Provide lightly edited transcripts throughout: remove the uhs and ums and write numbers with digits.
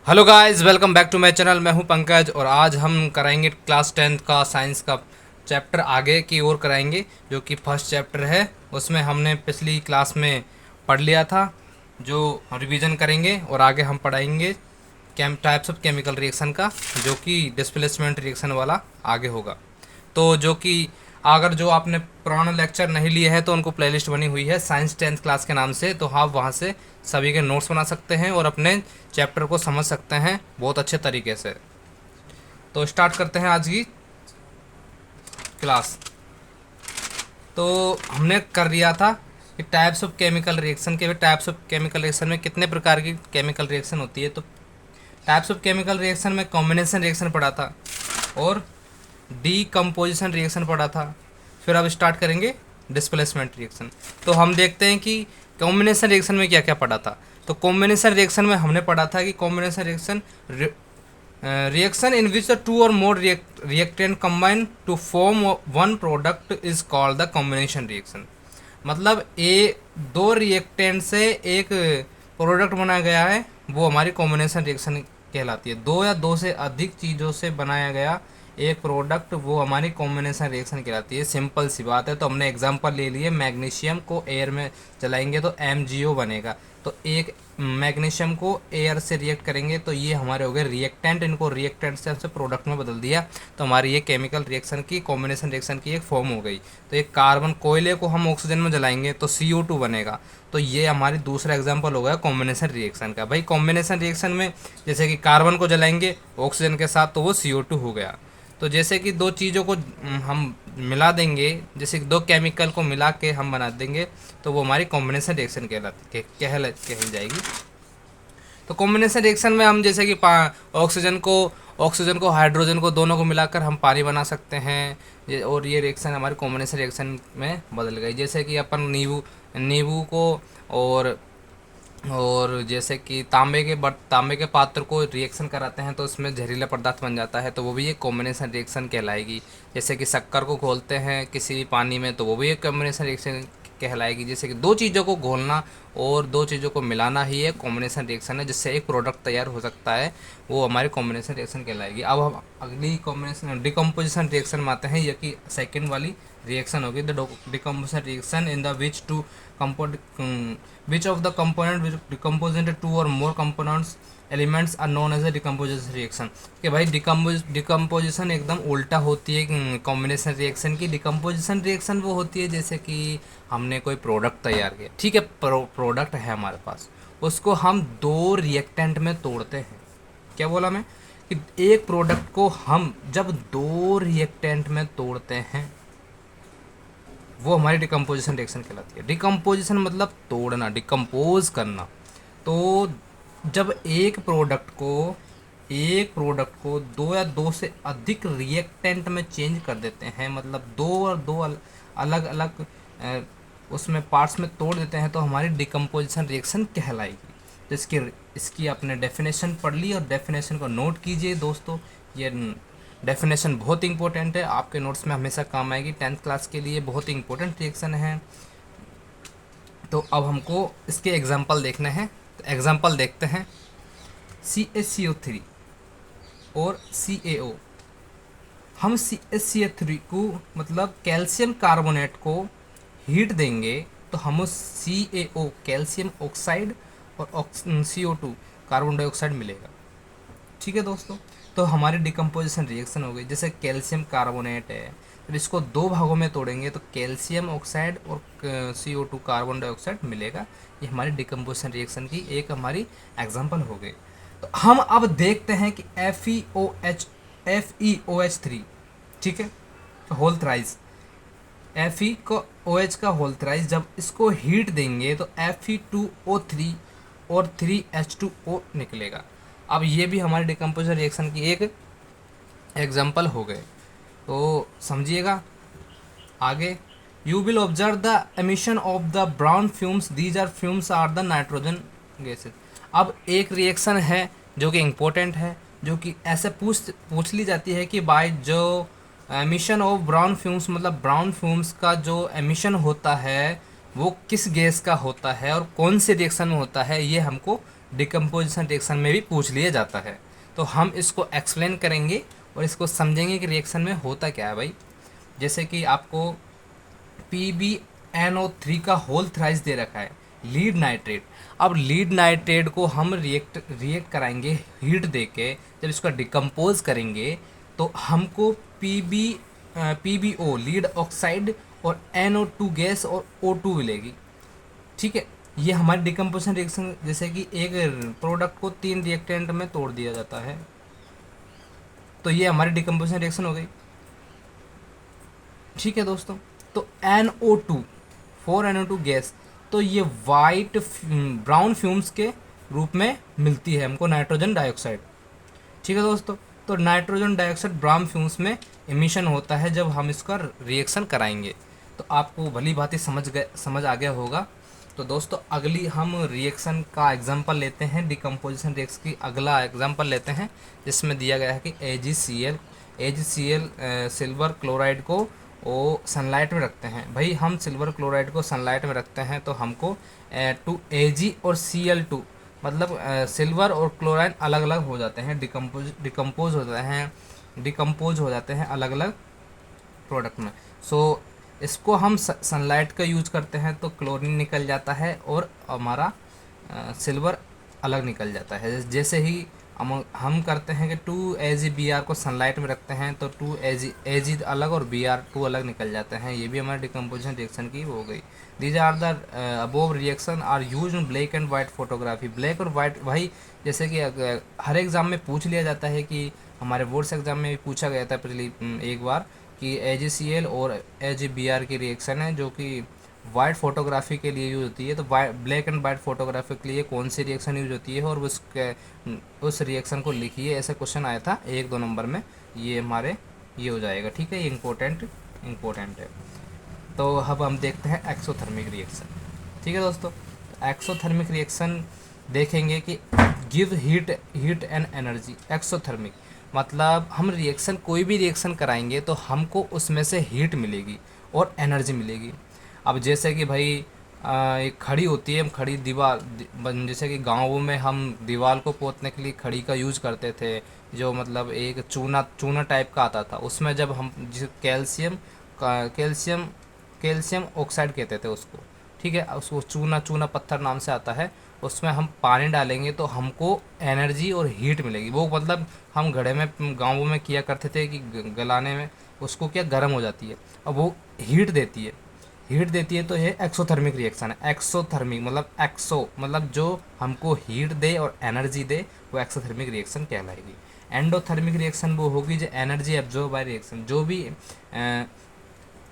Hello guys, welcome back to my channel. मैं हूं पंकज और आज हम कराएंगे क्लास 10th का साइंस का चैप्टर आगे की ओर कराएंगे, जो कि फर्स्ट चैप्टर है। उसमें हमने पिछली क्लास में पढ़ लिया था, जो रिवीजन करेंगे और आगे हम पढ़ाएंगे टाइप्स ऑफ केमिकल रिएक्शन का, जो कि डिस्प्लेसमेंट रिएक्शन वाला आगे होगा। तो जो कि अगर जो आपने पुराना लेक्चर नहीं लिए है तो उनको प्लेलिस्ट बनी हुई है साइंस 10th क्लास के नाम से, तो आप वहाँ से सभी के नोट्स बना सकते हैं और अपने चैप्टर को समझ सकते हैं बहुत अच्छे तरीके से। तो स्टार्ट करते हैं आज की क्लास। तो हमने कर लिया था कि टाइप्स ऑफ केमिकल रिएक्शन के टाइप्स ऑफ केमिकल रिएक्शन में कितने प्रकार की केमिकल रिएक्शन होती है। तो टाइप्स ऑफ केमिकल रिएक्शन में कॉम्बिनेशन रिएक्शन पढ़ा था और डीकम्पोजिशन रिएक्शन पढ़ा था। फिर अब स्टार्ट करेंगे डिस्प्लेसमेंट रिएक्शन। तो हम देखते हैं कि कॉम्बिनेशन रिएक्शन में क्या क्या पढ़ा था। तो कॉम्बिनेशन रिएक्शन में हमने पढ़ा था कि combination reaction reaction in which the two or more reactant combine to form one product is called the combination reaction. मतलब दो रिएक्टेंट से एक प्रोडक्ट बनाया गया है, वो हमारी कॉम्बिनेशन रिएक्शन कहलाती है। दो या दो से अधिक चीज़ों से बनाया गया एक प्रोडक्ट, वो हमारी कॉम्बिनेशन रिएक्शन कहलाती है। सिंपल सी बात है। तो हमने एग्जांपल ले लिए, मैग्नीशियम को एयर में जलाएंगे तो MgO बनेगा। तो एक मैग्नीशियम को एयर से रिएक्ट करेंगे तो ये हमारे हो गए रिएक्टेंट, इनको रिएक्टेंट से हमसे प्रोडक्ट में बदल दिया, तो हमारी ये केमिकल रिएक्शन की कॉम्बिनेशन रिएक्शन की एक फॉर्म हो गई। तो एक कार्बन कोयले को हम ऑक्सीजन में जलाएंगे तो CO2 बनेगा। तो ये हमारी दूसरा एग्जांपल हो गया कॉम्बिनेशन रिएक्शन का। भाई कॉम्बिनेशन रिएक्शन में जैसे कि कार्बन को जलाएंगे ऑक्सीजन के साथ तो वो CO2 हो गया। तो जैसे कि दो चीज़ों को हम मिला देंगे, जैसे कि दो केमिकल को मिला के हम बना देंगे तो वो हमारी कॉम्बिनेशन रिएक्शन कहल जाएगी। तो कॉम्बिनेशन रिएक्शन में हम जैसे कि ऑक्सीजन को हाइड्रोजन को दोनों को मिलाकर हम पानी बना सकते हैं, और ये रिएक्शन हमारी कॉम्बिनेशन रिएक्शन में बदल गई। जैसे कि अपन नींबू नींबू को और जैसे कि तांबे के पात्र को रिएक्शन कराते हैं तो उसमें जहरीला पदार्थ बन जाता है, तो वो भी एक कॉम्बिनेशन रिएक्शन कहलाएगी। जैसे कि शक्कर को घोलते हैं किसी भी पानी में तो वो भी एक कॉम्बिनेशन रिएक्शन कहलाएगी। जैसे कि दो चीज़ों को घोलना और दो चीज़ों को मिलाना ही एक कॉम्बिनेशन रिएक्शन है, जिससे एक प्रोडक्ट तैयार हो सकता है, वो हमारी कॉम्बिनेशन रिएक्शन कहलाएगी। अब हम अगली कॉम्बिनेशन डिकम्पोजिशन रिएक्शन में आते हैं, ये कि सेकेंड वाली रिएक्शन होगी the decomposition reaction in the which to compose which of the component which decompose into two or more components elements are known as a decomposition reaction। कि भाई decomposition एकदम उल्टा होती है कॉम्बिनेशन रिएक्शन की। Decomposition reaction वो होती है जैसे कि हमने कोई प्रोडक्ट तैयार किया, ठीक है, प्रोडक्ट है हमारे पास, उसको हम दो रिएक्टेंट में तोड़ते हैं। क्या बोला मैं कि एक प्रोडक्ट को हम जब दो रिएक्टेंट में तोड़ते हैं वो हमारी डिकम्पोजिशन रिएक्शन कहलाती है। डिकम्पोजिशन मतलब तोड़ना, डिकम्पोज करना। तो जब एक प्रोडक्ट को दो या दो से अधिक रिएक्टेंट में चेंज कर देते हैं, मतलब दो और दो अलग अलग उसमें पार्ट्स में तोड़ देते हैं, तो हमारी डिकम्पोजिशन रिएक्शन कहलाएगी। तो इसकी आपने डेफिनेशन पढ़ ली और डेफिनेशन को नोट कीजिए दोस्तों। ये डेफिनेशन बहुत इंपॉर्टेंट है, आपके नोट्स में हमेशा काम आएगी। 10th क्लास के लिए बहुत ही इंपॉर्टेंट रिएक्शन है। तो अब हमको इसके एग्जांपल देखने हैं। तो एग्जांपल देखते हैं। CaCO3 और CaO। हम CaCO3 को मतलब कैल्शियम कार्बोनेट को हीट देंगे तो हम उस CaO कैल्शियम ऑक्साइड और CO2 कार्बन डाइऑक्साइड मिलेगा। ठीक है दोस्तों, तो हमारी डिकम्पोजिशन रिएक्शन हो गई। जैसे कैल्शियम कार्बोनेट है, जब इसको दो भागों में तोड़ेंगे तो कैल्शियम ऑक्साइड और CO2 कार्बन डाइऑक्साइड मिलेगा। ये हमारी डिकम्पोजिशन रिएक्शन की एक हमारी एग्जांपल हो गई। तो हम अब देखते हैं कि FeOH3, ठीक है, होल थ्राइस Fe को OH का होल थ्राइस, जब इसको हीट देंगे तो Fe2O3 और 3H2O निकलेगा। अब ये भी हमारे डिकम्पोजिशन रिएक्शन की एक एग्जांपल हो गए। तो समझिएगा आगे। You will observe the emission of the brown fumes, these are fumes are the nitrogen gases. अब एक रिएक्शन है जो कि इम्पोर्टेंट है, जो कि ऐसे पूछ ली जाती है कि बाय जो एमिशन ऑफ ब्राउन फ्यूम्स, मतलब ब्राउन फ्यूम्स का जो एमिशन होता है वो किस गैस का होता है और कौन से रिएक्शन में होता है, ये हमको डिकम्पोजिशन रिएक्शन में भी पूछ लिया जाता है। तो हम इसको एक्सप्लेन करेंगे और इसको समझेंगे कि रिएक्शन में होता क्या है भाई। जैसे कि आपको PbNO3 का होल थ्राइस दे रखा है, लीड नाइट्रेट। अब लीड नाइट्रेट को हम रिएक्ट कराएंगे हीट देके, जब इसका डिकम्पोज करेंगे तो हमको PbO लीड ऑक्साइड और NO2 गैस और O2 मिलेगी। ठीक है, ये हमारी डिकम्पोजिशन रिएक्शन, जैसे कि एक प्रोडक्ट को 3 रिएक्टेंट में तोड़ दिया जाता है, तो ये हमारी डिकम्पोजिशन रिएक्शन हो गई। ठीक है दोस्तों, तो NO2 4NO2 गैस, तो ये वाइट ब्राउन फ्यूम्स के रूप में मिलती है हमको नाइट्रोजन डाइऑक्साइड। ठीक है दोस्तों, तो नाइट्रोजन डाइऑक्साइड ब्राउन फ्यूम्स में एमिशन होता है जब हम इसका रिएक्शन कराएंगे। तो आपको भली भांति समझ आ गया होगा। तो दोस्तों अगली हम रिएक्शन का एग्जांपल लेते हैं, डिकम्पोजिशन रिएक्शन की अगला एग्जांपल लेते हैं, जिसमें दिया गया है कि AgCl सिल्वर क्लोराइड को वो सनलाइट में रखते हैं। भाई हम सिल्वर क्लोराइड को सनलाइट में रखते हैं तो हमको Ag और Cl2 मतलब सिल्वर और क्लोराइड अलग अलग हो जाते हैं, डिकम्पोज हो जाते हैं अलग अलग प्रोडक्ट में। सो इसको हम सनलाइट का यूज करते हैं तो क्लोरीन निकल जाता है और हमारा सिल्वर अलग निकल जाता है। जैसे ही हम करते हैं कि 2AgBr को सनलाइट में रखते हैं तो 2Ag अलग और Br2 अलग निकल जाते हैं। ये भी हमारे डिकम्पोजिशन रिएक्शन की हो गई। These are the above reaction are use in black and white photography. Black और वाइट भाई जैसे कि हर एग्ज़ाम में पूछ लिया जाता है, कि हमारे बोर्ड्स एग्ज़ाम में भी पूछा गया था पिछली एक बार कि AgCl और AgBr की रिएक्शन है जो कि वाइट फोटोग्राफी के लिए यूज़ होती है। तो ब्लैक एंड वाइट फोटोग्राफी के लिए कौन सी रिएक्शन यूज होती है और उस रिएक्शन को लिखिए, ऐसा क्वेश्चन आया था 1-2 नंबर में। ये हमारे ये हो जाएगा। ठीक है, ये इम्पोर्टेंट है। तो अब हम देखते हैं एक्सोथर्मिक रिएक्शन। ठीक है दोस्तों, एक्सोथर्मिक रिएक्शन देखेंगे कि give heat and energy. Exothermic मतलब हम रिएक्शन कोई भी रिएक्शन कराएंगे तो हमको उसमें से हीट मिलेगी और एनर्जी मिलेगी। अब जैसे कि भाई एक खड़ी होती है, खड़ी दीवार, जैसे कि गाँवों में हम दीवार को पोतने के लिए खड़ी का यूज करते थे, जो मतलब एक चूना टाइप का आता था, उसमें जब हम जिस कैल्शियम ऑक्साइड कहते थे उसको। ठीक है, उसको चूना पत्थर नाम से आता है, उसमें हम पानी डालेंगे तो हमको एनर्जी और हीट मिलेगी। वो मतलब हम घड़े में गाँवों में किया करते थे कि गलाने में उसको क्या गर्म हो जाती है, अब वो हीट देती है तो ये एक्सोथर्मिक रिएक्शन है। एक्सोथर्मिक मतलब जो हमको हीट दे और एनर्जी दे, वो एक्सोथर्मिक रिएक्शन कहलाएगी। एंडोथर्मिक रिएक्शन वो होगी जो एनर्जी एब्जॉर्ब बाय रिएक्शन, जो भी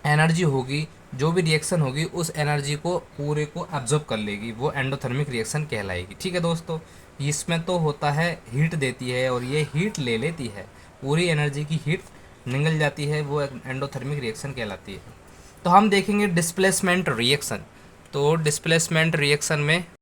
एनर्जी होगी, जो भी रिएक्शन होगी उस एनर्जी को पूरे को एब्जॉर्ब कर लेगी, वो एंडोथर्मिक रिएक्शन कहलाएगी। ठीक है दोस्तों, इसमें तो होता है हीट देती है और ये हीट ले लेती है, पूरी एनर्जी की हीट निकल जाती है, वो एंडोथर्मिक रिएक्शन कहलाती है। तो हम देखेंगे डिस्प्लेसमेंट रिएक्शन। तो डिस्प्लेसमेंट रिएक्शन में